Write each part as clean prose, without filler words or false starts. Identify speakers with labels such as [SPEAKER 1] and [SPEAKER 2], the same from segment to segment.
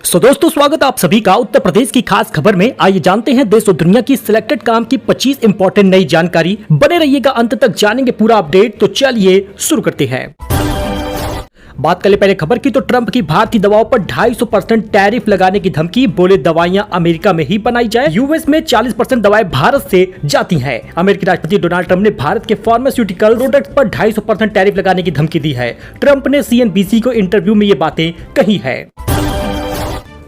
[SPEAKER 1] दोस्तों स्वागत आप सभी का उत्तर प्रदेश की खास खबर में। आइए जानते हैं देश और दुनिया की सिलेक्टेड काम की 25 इंपॉर्टेंट नई जानकारी। बने रहिएगा, अंत तक जानेंगे पूरा अपडेट। तो चलिए शुरू करते हैं। बात करें पहले खबर की, तो ट्रंप की भारतीय दवाओं पर 250% टैरिफ लगाने की धमकी। बोले दवाइयां अमेरिका में ही बनाई जाए। यूएस में 40% दवाएं भारत से जाती हैं। अमेरिकी राष्ट्रपति डोनाल्ड ट्रंप ने भारत के फार्मास्यूटिकल प्रोडक्ट्स पर 250% टैरिफ लगाने की धमकी दी है। ट्रंप ने सीएनबीसी को इंटरव्यू में ये बातें कही है।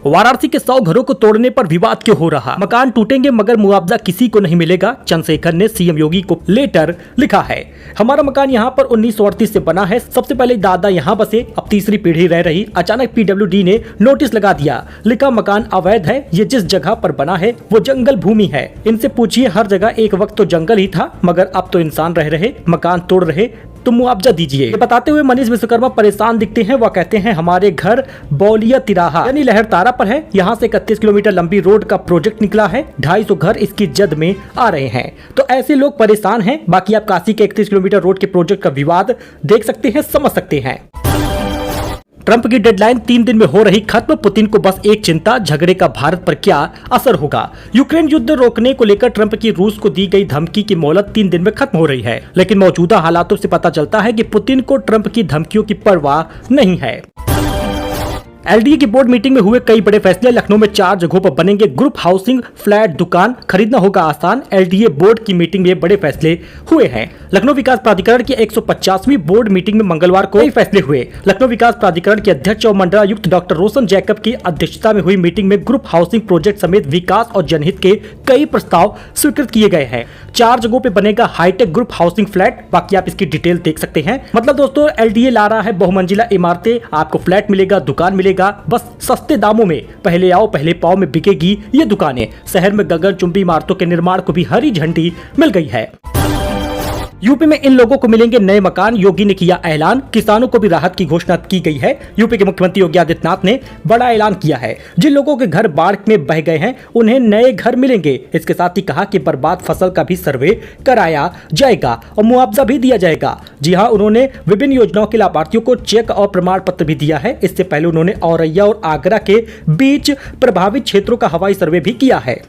[SPEAKER 1] वाराणसी के 100 घरों को तोड़ने पर विवाद क्यों हो रहा? मकान टूटेंगे मगर मुआवजा किसी को नहीं मिलेगा। चंद्रशेखर ने सीएम योगी को लेटर लिखा है। हमारा मकान यहाँ पर 1938 से बना है। सबसे पहले दादा यहाँ बसे, अब तीसरी पीढ़ी रह रही। अचानक पीडब्ल्यूडी ने नोटिस लगा दिया, लिखा मकान अवैध है। ये जिस जगह पर बना है वो जंगल भूमि है। इनसे पूछिए, हर जगह एक वक्त तो जंगल ही था, मगर अब तो इंसान रह रहे, मकान तोड़ रहे, तो मुआवजा दीजिए। ये बताते हुए मनीष विश्वकर्मा परेशान दिखते हैं। वह कहते हैं हमारे घर बौलिया तिराहा यानी लहरतारा पर है। यहाँ से 31 किलोमीटर लंबी रोड का प्रोजेक्ट निकला है। 250 घर इसकी जद में आ रहे हैं, तो ऐसे लोग परेशान हैं। बाकी आप काशी के 31 किलोमीटर रोड के प्रोजेक्ट का विवाद देख सकते हैं, समझ सकते हैं। ट्रंप की डेडलाइन 3 दिन में हो रही खत्म। पुतिन को बस एक चिंता, झगड़े का भारत पर क्या असर होगा। यूक्रेन युद्ध रोकने को लेकर ट्रंप की रूस को दी गई धमकी की मोहलत 3 दिन में खत्म हो रही है, लेकिन मौजूदा हालातों से पता चलता है कि पुतिन को ट्रंप की धमकियों की परवाह नहीं है। एलडीए की बोर्ड मीटिंग में हुए कई बड़े फैसले। लखनऊ में 4 जगहों पर बनेंगे ग्रुप हाउसिंग फ्लैट, दुकान खरीदना होगा आसान। एलडीए बोर्ड की मीटिंग में बड़े फैसले हुए हैं। लखनऊ विकास प्राधिकरण की 150वीं बोर्ड मीटिंग में मंगलवार को कई फैसले हुए। लखनऊ विकास प्राधिकरण के अध्यक्ष और मंडलायुक्त डॉक्टर रोशन जैकब की अध्यक्षता में हुई मीटिंग में ग्रुप हाउसिंग प्रोजेक्ट समेत विकास और जनहित के कई प्रस्ताव स्वीकृत किए गए हैं। 4 जगहों पे बनेगा हाईटेक ग्रुप हाउसिंग फ्लैट। बाकी आप इसकी डिटेल देख सकते हैं। मतलब दोस्तों, एलडीए ला रहा है बहुमंजिला इमारतें, आपको फ्लैट मिलेगा, दुकान मिलेगा, बस सस्ते दामों में। पहले आओ पहले पाओ में बिकेगी ये दुकानें। शहर में गगनचुंबी इमारतों के निर्माण को भी हरी झंडी मिल गई है। यूपी में इन लोगों को मिलेंगे नए मकान। योगी ने किया ऐलान, किसानों को भी राहत की घोषणा की गई है। यूपी के मुख्यमंत्री योगी आदित्यनाथ ने बड़ा ऐलान किया है। जिन लोगों के घर बाढ़ में बह गए हैं उन्हें नए घर मिलेंगे। इसके साथ ही कहा कि बर्बाद फसल का भी सर्वे कराया जाएगा और मुआवजा भी दिया जाएगा। जी हाँ, उन्होंने विभिन्न योजनाओं के लाभार्थियों को चेक और प्रमाण पत्र भी दिया है। इससे पहले उन्होंने औरैया और आगरा के बीच प्रभावित क्षेत्रों का हवाई सर्वे भी किया है।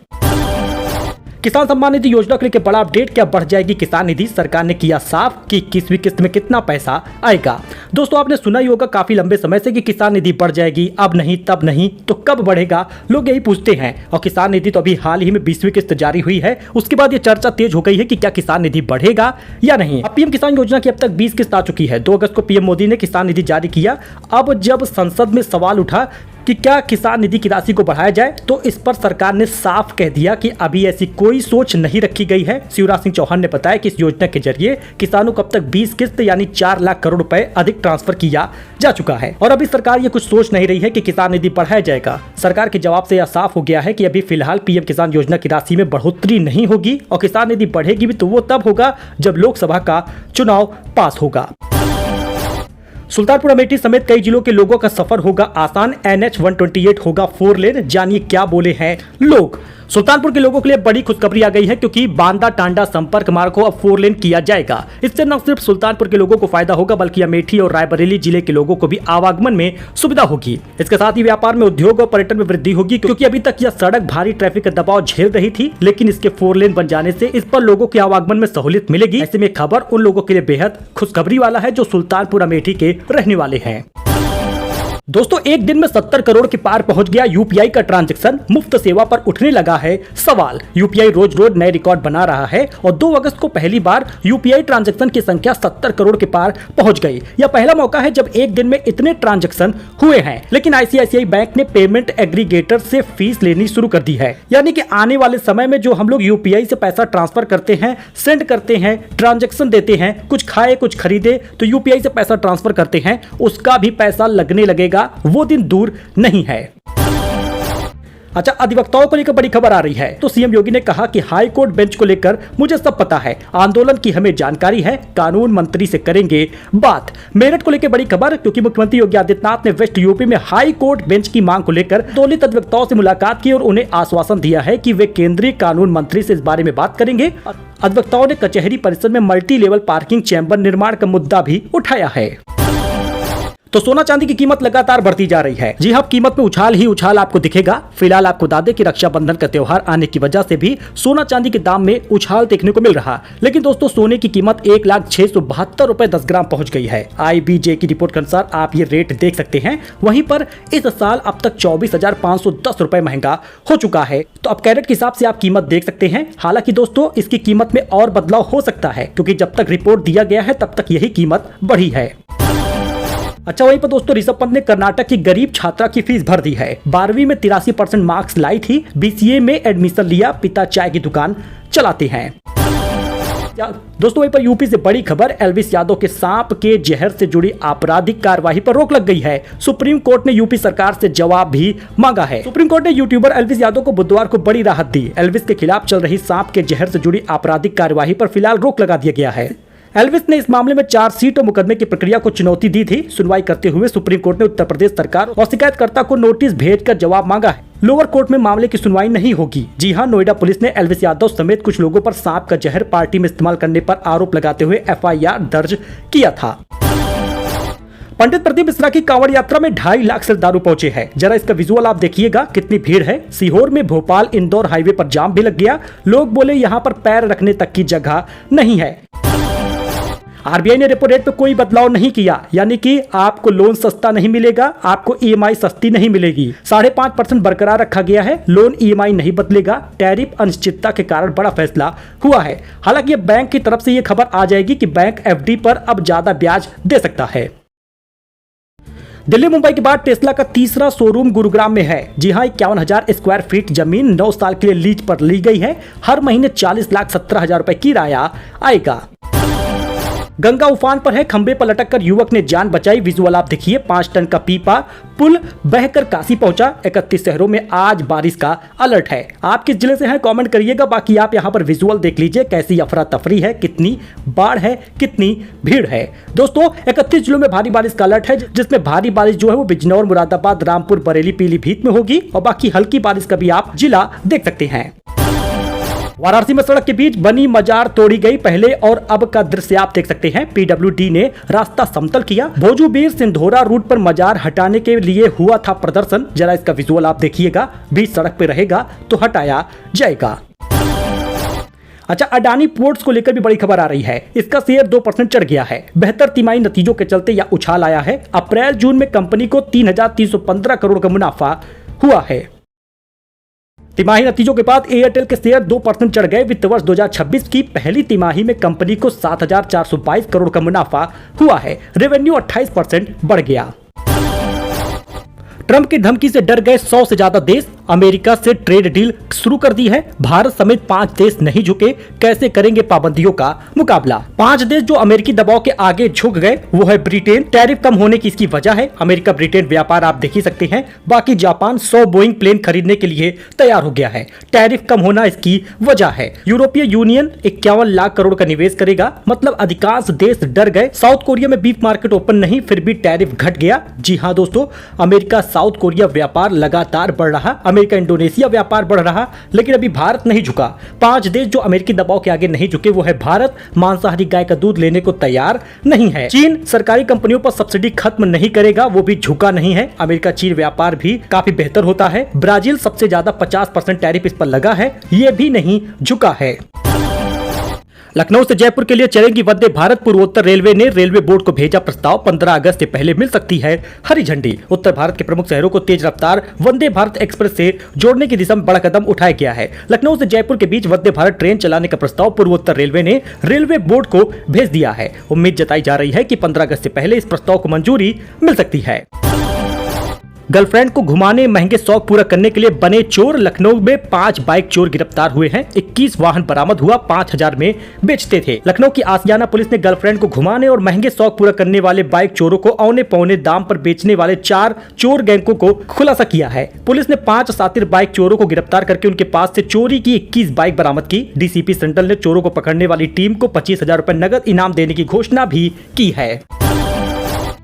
[SPEAKER 1] किसान सम्मान निधि योजना को लेकर बड़ा अपडेट, क्या बढ़ जाएगी किसान निधि? सरकार ने किया साफ कि 21वीं किस्त में कितना पैसा आएगा। दोस्तों, आपने सुना ही होगा काफी लंबे समय से कि किसान निधि बढ़ जाएगी, अब नहीं तब नहीं, तो कब बढ़ेगा, लोग यही पूछते हैं। और किसान निधि तो अभी हाल ही में 20वीं किस्त जारी हुई है। उसके बाद ये चर्चा तेज हो गई है कि क्या किसान निधि बढ़ेगा या नहीं। अब पीएम किसान योजना की अब तक 20 किस्त आ चुकी है। 2 अगस्त को पीएम मोदी ने किसान निधि जारी किया। अब जब संसद में सवाल उठा कि क्या किसान निधि की राशि को बढ़ाया जाए, तो इस पर सरकार ने साफ कह दिया कि अभी ऐसी कोई सोच नहीं रखी गई है। शिवराज सिंह चौहान ने बताया कि इस योजना के जरिए किसानों को अब तक 20 किस्त यानी 4 लाख करोड़ रुपए अधिक ट्रांसफर किया जा चुका है और अभी सरकार ये कुछ सोच नहीं रही है कि किसान निधि बढ़ाया जाएगा। सरकार के जवाब से यह साफ हो गया है कि अभी फिलहाल पीएम किसान योजना की राशि में बढ़ोतरी नहीं होगी और किसान निधि बढ़ेगी भी तो वो तब होगा जब लोकसभा का चुनाव पास होगा। सुल्तानपुर अमेठी समेत कई जिलों के लोगों का सफर होगा आसान। NH 128 होगा 4 लेन। जानिए क्या बोले हैं लोग। सुल्तानपुर के लोगों के लिए बड़ी खुशखबरी आ गई है, क्योंकि बांदा टांडा संपर्क मार्ग को अब 4 लेन किया जाएगा। इससे न सिर्फ सुल्तानपुर के लोगों को फायदा होगा, बल्कि अमेठी और रायबरेली जिले के लोगों को भी आवागमन में सुविधा होगी। इसके साथ ही व्यापार में, उद्योग और पर्यटन में वृद्धि होगी, क्योंकि अभी तक यह सड़क भारी ट्रैफिक का दबाव झेल रही थी, लेकिन इसके 4 लेन बन जाने से इस पर लोगों के आवागमन में सहूलियत मिलेगी। ऐसे में खबर उन लोगों के लिए बेहद खुशखबरी वाला है जो सुल्तानपुर अमेठी के रहने वाले हैं। दोस्तों, एक दिन में 70 करोड़ के पार पहुंच गया यूपीआई का ट्रांजैक्शन। मुफ्त सेवा पर उठने लगा है सवाल। यूपीआई रोज रोज नए रिकॉर्ड बना रहा है और 2 अगस्त को पहली बार यूपीआई ट्रांजैक्शन की संख्या 70 करोड़ के पार पहुंच गई। यह पहला मौका है जब एक दिन में इतने ट्रांजैक्शन हुए हैं। लेकिन आईसीआईसीआई बैंक ने पेमेंट एग्रीगेटर से फीस लेनी शुरू कर दी है। यानी कि आने वाले समय में जो हम लोग यूपीआई से पैसा ट्रांसफर करते हैं, सेंड करते हैं, ट्रांजैक्शन देते हैं, कुछ खाए कुछ खरीदे तो यूपीआई से पैसा ट्रांसफर करते हैं, उसका भी पैसा लगने लगेगा। वो दिन दूर नहीं है। अच्छा, अधिवक्ताओं को लेकर बड़ी खबर आ रही है। तो सीएम योगी ने कहा कि हाई कोर्ट बेंच को लेकर मुझे सब पता है, आंदोलन की हमें जानकारी है, कानून मंत्री से करेंगे बात। मेरठ को लेकर बड़ी खबर, क्योंकि मुख्यमंत्री योगी आदित्यनाथ ने वेस्ट यूपी में हाई कोर्ट बेंच की मांग को लेकर दलित अधिवक्ताओं से मुलाकात की और उन्हें आश्वासन दिया है कि वे केंद्रीय कानून मंत्री से इस बारे में बात करेंगे। अधिवक्ताओं ने कचहरी परिसर में मल्टी लेवल पार्किंग चैम्बर निर्माण का मुद्दा भी उठाया है। तो सोना चांदी की कीमत लगातार बढ़ती जा रही है। जी हाँ, कीमत में उछाल ही उछाल आपको दिखेगा। फिलहाल आपको बता दें कि रक्षाबंधन का त्योहार आने की वजह से भी सोना चांदी के दाम में उछाल देखने को मिल रहा। लेकिन दोस्तों, सोने की कीमत 1,06,72 रुपए 10 ग्राम पहुंच गई है। IBJ की रिपोर्ट के अनुसार आप ये रेट देख सकते हैं। वहीं पर इस साल अब तक 24,510 रुपए महंगा हो चुका है। तो अब कैरेट के हिसाब से आप कीमत देख सकते हैं। हालांकि दोस्तों, इसकी कीमत में और बदलाव हो सकता है, क्योंकि जब तक रिपोर्ट दिया गया है तब तक यही कीमत बढ़ी है। अच्छा, वहीं पर दोस्तों, ऋषभ पंत ने कर्नाटक की गरीब छात्रा की फीस भर दी है। 12वीं में 83% मार्क्स लाई थी। BCA में एडमिशन लिया। पिता चाय की दुकान चलाते हैं। दोस्तों, वहीं पर यूपी से बड़ी खबर, एल्विस यादव के सांप के जहर से जुड़ी आपराधिक कार्यवाही पर रोक लग गई है। सुप्रीम कोर्ट ने यूपी सरकार से जवाब भी मांगा है। सुप्रीम कोर्ट ने यूट्यूबर एल्विस यादव को बुधवार को बड़ी राहत दी। एल्विस के खिलाफ चल रही सांप के जहर से जुड़ी आपराधिक कार्यवाही पर फिलहाल रोक लगा दिया गया है। एल्विस ने इस मामले में चार्जशीट और मुकदमे की प्रक्रिया को चुनौती दी थी। सुनवाई करते हुए सुप्रीम कोर्ट ने उत्तर प्रदेश सरकार और शिकायतकर्ता को नोटिस भेजकर जवाब मांगा है। लोअर कोर्ट में मामले की सुनवाई नहीं होगी। जी हां, नोएडा पुलिस ने एल्विस यादव समेत कुछ लोगों पर सांप का जहर पार्टी में इस्तेमाल करने पर आरोप लगाते हुए FIR दर्ज किया था। पंडित प्रदीप मिश्रा की कांवड़ यात्रा में 2.5 लाख से दारू पहुंचे हैं। जरा इसका विजुअल आप देखिएगा, कितनी भीड़ है। सीहोर में भोपाल इंदौर हाईवे पर जाम भी लग गया। लोग बोले यहां पर पैर रखने तक की जगह नहीं है। RBI ने रेपो रेट पे कोई बदलाव नहीं किया, यानी कि आपको लोन सस्ता नहीं मिलेगा, आपको EMI सस्ती नहीं मिलेगी। 5.5% बरकरार रखा गया है। लोन EMI नहीं बदलेगा। टैरिफ अनिश्चितता के कारण बड़ा फैसला हुआ है। हालांकि बैंक की तरफ से यह खबर आ जाएगी कि बैंक FD पर अब ज्यादा ब्याज दे सकता है। दिल्ली मुंबई के बाद टेस्ला का तीसरा शोरूम गुरुग्राम में है। जी हां, 51,000 स्क्वायर फीट जमीन 9 साल के लिए लीज पर ली गई है। हर महीने 40,17,000 रुपए किराया आएगा। गंगा उफान पर है। खंबे पर लटक कर युवक ने जान बचाई। विजुअल आप देखिए। 5 टन का पीपा पुल बहकर काशी पहुंचा। 31 शहरों में आज बारिश का अलर्ट है। आप किस जिले से हैं कमेंट करिएगा। बाकी आप यहां पर विजुअल देख लीजिए, कैसी अफरा तफरी है, कितनी बाढ़ है, कितनी भीड़ है। दोस्तों, 31 जिलों में भारी बारिश का अलर्ट है, जिसमें भारी बारिश जो है वो बिजनौर, मुरादाबाद, रामपुर, बरेली, पीलीभीत में होगी और बाकी हल्की बारिश का भी आप जिला देख सकते हैं। वाराणसी में सड़क के बीच बनी मजार तोड़ी गई। पहले और अब का दृश्य आप देख सकते हैं। PWD ने रास्ता समतल किया। भोजूबीर सिंधोरा रूट पर मजार हटाने के लिए हुआ था प्रदर्शन। जरा इसका विजुअल आप देखिएगा। बीच सड़क पे रहेगा तो हटाया जाएगा। अच्छा, अडानी पोर्ट्स को लेकर भी बड़ी खबर आ रही है। इसका शेयर 2% चढ़ गया है। बेहतर तिमाही नतीजों के चलते यह उछाल आया है। अप्रैल जून में कंपनी को 3,315 करोड़ का मुनाफा हुआ है। तिमाही नतीजों के बाद एयरटेल के शेयर 2% चढ़ गए। वित्त वर्ष 2026 की पहली तिमाही में कंपनी को 7,422 करोड़ का मुनाफा हुआ है। रेवेन्यू 28% बढ़ गया। ट्रंप की धमकी से डर गए 100 से ज्यादा देश। अमेरिका से ट्रेड डील शुरू कर दी है। भारत समेत 5 देश नहीं झुके। कैसे करेंगे पाबंदियों का मुकाबला? 5 देश जो अमेरिकी दबाव के आगे झुक गए वो है ब्रिटेन। टैरिफ कम होने की इसकी वजह है। अमेरिका ब्रिटेन व्यापार आप देख ही सकते हैं। बाकी जापान 100 बोइंग प्लेन खरीदने के लिए तैयार हो गया है। टैरिफ कम होना इसकी वजह है। यूरोपीय यूनियन 51 लाख करोड़ का निवेश करेगा। मतलब अधिकांश देश डर गए। साउथ कोरिया में बीफ मार्केट ओपन नहीं, फिर भी टैरिफ घट गया। जी हाँ दोस्तों, अमेरिका साउथ कोरिया व्यापार लगातार बढ़ रहा। अमेरिका इंडोनेशिया व्यापार बढ़ रहा, लेकिन अभी भारत नहीं झुका। 5 देश जो अमेरिकी दबाव के आगे नहीं झुके वो है भारत। मांसाहारी गाय का दूध लेने को तैयार नहीं है। चीन सरकारी कंपनियों पर सब्सिडी खत्म नहीं करेगा, वो भी झुका नहीं है। अमेरिका चीन व्यापार भी काफी बेहतर होता है। ब्राजील सबसे ज्यादा 50% टैरिफ इस पर लगा है, ये भी नहीं झुका है। लखनऊ से जयपुर के लिए चलेगी वंदे भारत। पूर्वोत्तर रेलवे ने रेलवे बोर्ड को भेजा प्रस्ताव। 15 अगस्त से पहले मिल सकती है हरी झंडी। उत्तर भारत के प्रमुख शहरों को तेज रफ्तार वंदे भारत एक्सप्रेस से जोड़ने की दिशा में बड़ा कदम उठाया गया है। लखनऊ से जयपुर के बीच वंदे भारत ट्रेन चलाने का प्रस्ताव पूर्वोत्तर रेलवे ने रेलवे बोर्ड को भेज दिया है। उम्मीद जताई जा रही है कि 15 अगस्त से पहले इस प्रस्ताव को मंजूरी मिल सकती है। गर्लफ्रेंड को घुमाने, महंगे शौक पूरा करने के लिए बने चोर। लखनऊ में 5 बाइक चोर गिरफ्तार हुए हैं। 21 वाहन बरामद हुआ। 5,000 में बेचते थे। लखनऊ की आसियाना पुलिस ने गर्लफ्रेंड को घुमाने और महंगे शौक पूरा करने वाले बाइक चोरों को औने पौने दाम पर बेचने वाले 4 चोर गैंगों को खुलासा किया है। पुलिस ने 5 शातिर बाइक चोरों को गिरफ्तार करके उनके पास से चोरी की 21 बाइक बरामद की। DCP सेंट्रल ने चोरों को पकड़ने वाली टीम को 25,000 रुपए नगद इनाम देने की घोषणा भी की है।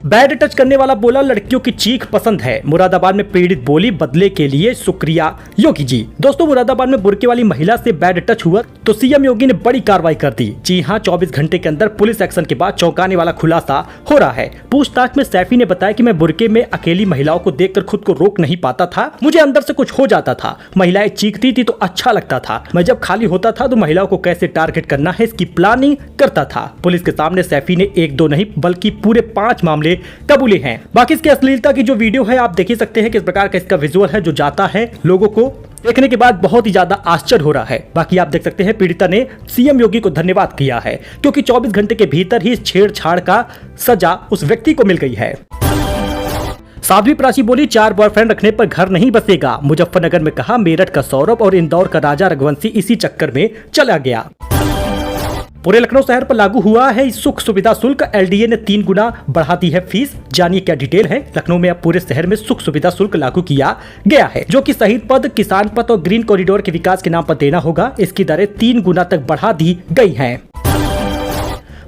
[SPEAKER 1] बैड टच करने वाला बोला लड़कियों की चीख पसंद है। मुरादाबाद में पीड़ित बोली बदले के लिए शुक्रिया योगी जी। दोस्तों, मुरादाबाद में बुर्के वाली महिला से बैड टच हुआ तो सीएम योगी ने बड़ी कार्रवाई कर दी। जी हां, 24 घंटे के अंदर पुलिस एक्शन के बाद चौंकाने वाला खुलासा हो रहा है। पूछताछ में सैफी ने बताया कि मैं बुर्के में अकेली महिलाओं को देखकर खुद को रोक नहीं पाता था, मुझे अंदर से कुछ हो जाता था। महिलाएं चीखती थी तो अच्छा लगता था। मैं जब खाली होता था तो महिलाओं को कैसे टारगेट करना है इसकी प्लानिंग करता था। पुलिस के सामने सैफी ने 1-2 नहीं बल्कि पूरे 5 मामले कबूले हैं। बाकी इसकी अश्लीलता की जो वीडियो है आप देख ही सकते हैं किस प्रकार का इसका विजुअल है जो जाता है लोगों को देखने के बाद बहुत ही ज्यादा आश्चर्य हो रहा है। बाकी आप देख सकते हैं पीड़िता ने सीएम योगी को धन्यवाद किया है क्योंकि 24 घंटे के भीतर ही इस छेड़छाड़ का सजा उस व्यक्ति को मिल गई है। साध्वी प्राची बोली 4 बॉयफ्रेंड रखने पर घर नहीं बसेगा। मुजफ्फरनगर में कहा मेरठ का सौरभ और इंदौर का राजा रघुवंशी इसी चक्कर में चला गया। पूरे लखनऊ शहर पर लागू हुआ है सुख सुविधा शुल्क। एलडीए ने 3 गुना बढ़ा दी है फीस। जानिए क्या डिटेल है। लखनऊ में अब पूरे शहर में सुख सुविधा शुल्क लागू किया गया है जो कि शहीद पथ, किसान पथ और ग्रीन कॉरिडोर के विकास के नाम पर देना होगा। इसकी दरें 3 गुना तक बढ़ा दी गई हैं।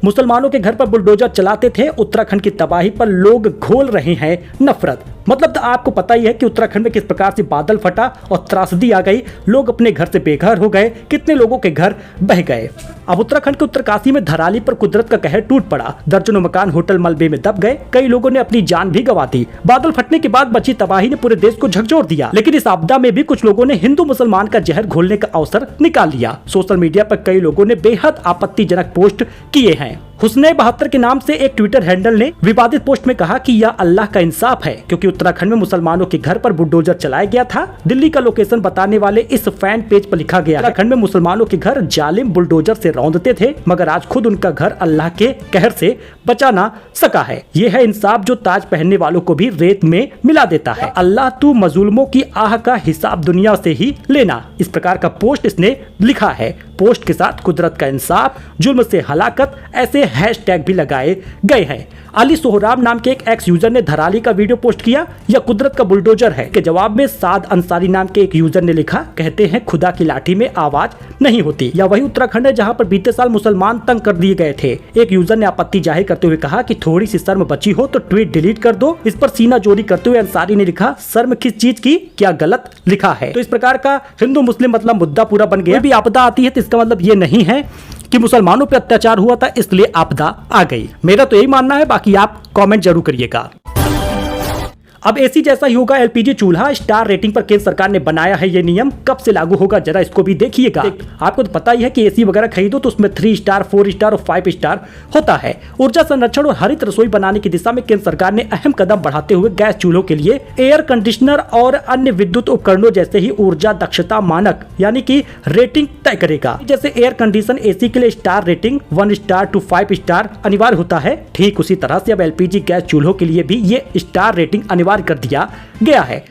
[SPEAKER 1] मुसलमानों के घर पर बुलडोजर चलाते थे। उत्तराखंड की तबाही पर लोग घोल रहे हैं नफरत। मतलब तो आपको पता ही है कि उत्तराखंड में किस प्रकार से बादल फटा और त्रासदी आ गई। लोग अपने घर से बेघर हो गए। कितने लोगों के घर बह गए। अब उत्तराखंड के उत्तरकाशी में धराली पर कुदरत का कहर टूट पड़ा। दर्जनों मकान होटल मलबे में दब गए। कई लोगों ने अपनी जान भी गंवा दी। बादल फटने के बाद बची तबाही ने पूरे देश को झकझोर दिया। लेकिन इस आपदा में भी कुछ लोगों ने हिंदू मुसलमान का जहर घोलने का अवसर निकाल लिया। सोशल मीडिया पर कई लोगों ने बेहद आपत्तिजनक पोस्ट किए हैं। हुस्ने 72 के नाम से एक ट्विटर हैंडल ने विवादित पोस्ट में कहा कि यह अल्लाह का इंसाफ है क्योंकि उत्तराखंड में मुसलमानों के घर पर बुलडोजर चलाया गया था। दिल्ली का लोकेशन बताने वाले इस फैन पेज पर लिखा गया उत्तराखंड में मुसलमानों के घर जालिम बुलडोजर से रौंदते थे मगर आज खुद उनका घर अल्लाह के कहर से बचा ना सका है। ये है इंसाफ जो ताज पहनने वालों को भी रेत में मिला देता है। अल्लाह तू मजलूमों की आह का हिसाब दुनिया से ही लेना। इस प्रकार का पोस्ट इसने लिखा है। पोस्ट के साथ कुदरत का इंसाफ, जुल्म से हलाकत ऐसे हैशटैग भी लगाए गए हैं। अली सोहराब नाम के एक एक्स यूजर ने धराली का वीडियो पोस्ट किया। यह कुदरत का बुलडोजर है के जवाब में साद अंसारी नाम के एक यूजर ने लिखा, कहते हैं खुदा की लाठी में आवाज नहीं होती। या वही उत्तराखंड है जहां पर बीते साल मुसलमान तंग कर दिए गए थे। एक यूजर ने आपत्ति जाहिर करते हुए कहा कि थोड़ी सी शर्म बची हो तो ट्वीट डिलीट कर दो। इस पर सीना जोड़ी करते हुए अंसारी ने लिखा, शर्म किस चीज की, क्या गलत लिखा है। तो इस प्रकार का हिंदू मुस्लिम मतलब मुद्दा पूरा बन गया। भी आपदा आती है तो इसका मतलब ये नहीं है कि मुसलमानों पे अत्याचार हुआ था इसलिए आपदा आ गई। मेरा तो यही मानना है, बाकी आप कमेंट जरूर करिएगा। अब एसी जैसा ही होगा एलपीजी चूल्हा। स्टार रेटिंग पर केंद्र सरकार ने बनाया है ये नियम। कब से लागू होगा जरा इसको भी देखिएगा। आपको तो पता ही है कि एसी वगैरह खरीदो तो उसमें 3 स्टार, 4 स्टार और 5 स्टार होता है। ऊर्जा संरक्षण और हरित रसोई बनाने की दिशा में केंद्र सरकार ने अहम कदम बढ़ाते हुए गैस चूल्हों के लिए एयर कंडीशनर और अन्य विद्युत उपकरणों जैसे ही ऊर्जा दक्षता मानक यानी कि रेटिंग तय करेगा। जैसे एयर कंडीशन एसी के लिए star rating 1 star to 5 star अनिवार्य होता है, ठीक उसी तरह से अब एलपीजी गैस चूल्हों के लिए भी ये स्टार रेटिंग अनिवार्य कर दिया गया है।